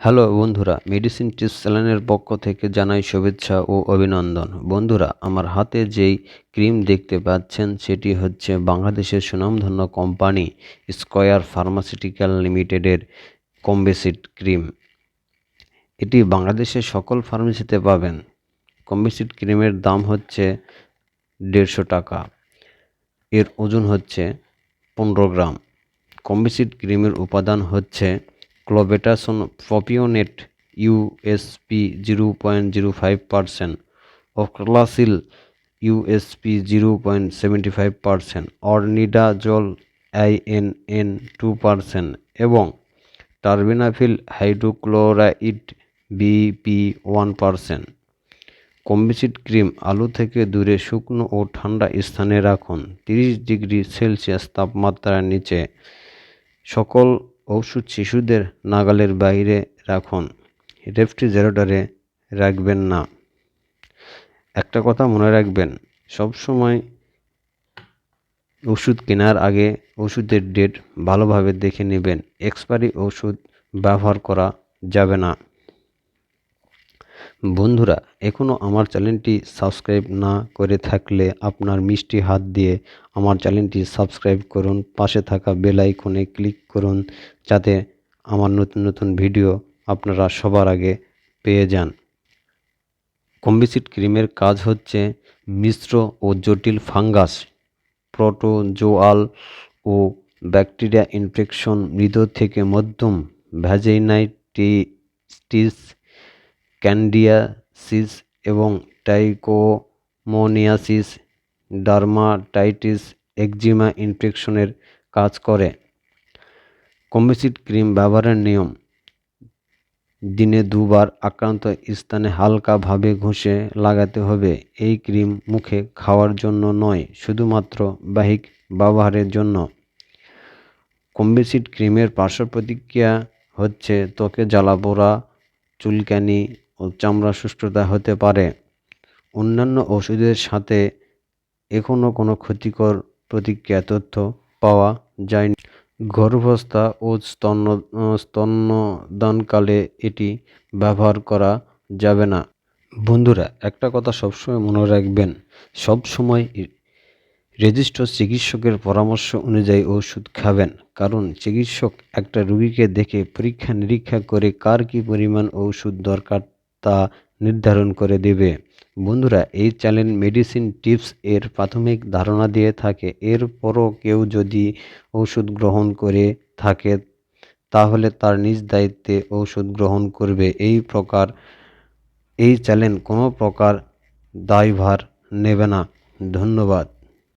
Hello বন্ধুরা, medicine tips চ্যানেলের পক্ষ থেকে জানাই শুভেচ্ছা ও অভিনন্দন। বন্ধুরা, আমার হাতে যেই ক্রিম দেখতে পাচ্ছেন সেটি হচ্ছে বাংলাদেশের সুনামধন্য কোম্পানি স্কয়ার ফার্মাসিউটিক্যাল লিমিটেডের কম্বিসিড ক্রিম। এটি বাংলাদেশের সকল ফার্মেসিতে পাবেন। কম্বিসিড ক্রিমের দাম হচ্ছে 150 টাকা। এর ওজন হচ্ছে 15 গ্রাম। কম্বিসিড ক্রিমের উপাদান হচ্ছে Clobetasol Propionate USP 0.05%, Ofloxacin USP 0.75%, Ornidazole INN 2% এবং Terbinafine Hydrochloride BP 1%। কম্বিসিড ক্রিম আলু থেকে দূরে শুকনো ও ঠান্ডা স্থানে রাখুন। 30 ডিগ্রি সেলসিয়াস তাপমাত্রার নিচে। সকল ওষুধ শিশুদের নাগালের বাইরে রাখুন, রেফ্রিজারেটরে রাখবেন না। একটা কথা মনে রাখবেন, সবসময় ওষুধ কেনার আগে ওষুধের ডেট ভালোভাবে দেখে নেবেন। এক্সপায়ারি ওষুধ ব্যবহার করা যাবে না। বন্ধুরা, এখনও আমার চ্যানেলটি সাবস্ক্রাইব না করে থাকলে আপনার মিষ্টি হাত দিয়ে আমার চ্যানেলটি সাবস্ক্রাইব করুন। পাশে থাকা বেল আইকনে ক্লিক করুন যাতে আমার নতুন নতুন ভিডিও আপনারা সবার আগে পেয়ে যান। কম্বিসিড ক্রিমের কাজ হচ্ছে মিশ্র ও জটিল ফাঙ্গাস, প্রোটোজোয়াল ও ব্যাকটেরিয়া ইনফেকশন, মৃদু থেকে মধ্যম ভ্যাজাইনাইটিস, ক্যান্ডিডিয়াসিস এবং ট্রাইকোমোনিয়াসিস, ডার্মাটাইটিস, একজিমা ইনফেকশনের কাজ করে। কম্বিসিড ক্রিম ব্যবহারের নিয়ম: দিনে 2 বার আক্রান্ত স্থানে হালকাভাবে ঘষে লাগাতে হবে। এই ক্রিম মুখে খাওয়ার জন্য নয়, শুধুমাত্র বাহ্যিক ব্যবহারের জন্য। কম্বিসিড ক্রিমের পার্শ্ব প্রতিক্রিয়া হচ্ছে ত্বকে জ্বালা-পোড়া, চুলকানি ও চামড়া শুষ্কতা হতে পারে। অন্যান্য ওষুধের সাথে এখনও কোনো ক্ষতিকর প্রতিক্রিয়া তথ্য পাওয়া যায়নি। গর্ভাবস্থা ও স্তন্যদানকালে এটি ব্যবহার করা যাবে না। বন্ধুরা, একটা কথা সবসময় মনে রাখবেন, সবসময় রেজিস্টার্ড চিকিৎসকের পরামর্শ অনুযায়ী ওষুধ খাবেন, কারণ চিকিৎসক একটা রোগীকে দেখে পরীক্ষা নিরীক্ষা করে কার কী পরিমাণ ওষুধ দরকার তা নির্ধারণ করে দেবে। বন্ধুরা, এই চ্যানেল মেডিসিন টিপস এর প্রাথমিক ধারণা দিয়ে থাকে। এরপরও কেউ যদি ওষুধ গ্রহণ করে থাকে তাহলে তার নিজ দায়িত্বে ওষুধ গ্রহণ করবে। এই চ্যানেল কোনো প্রকার দায়ভার নেবে না। ধন্যবাদ।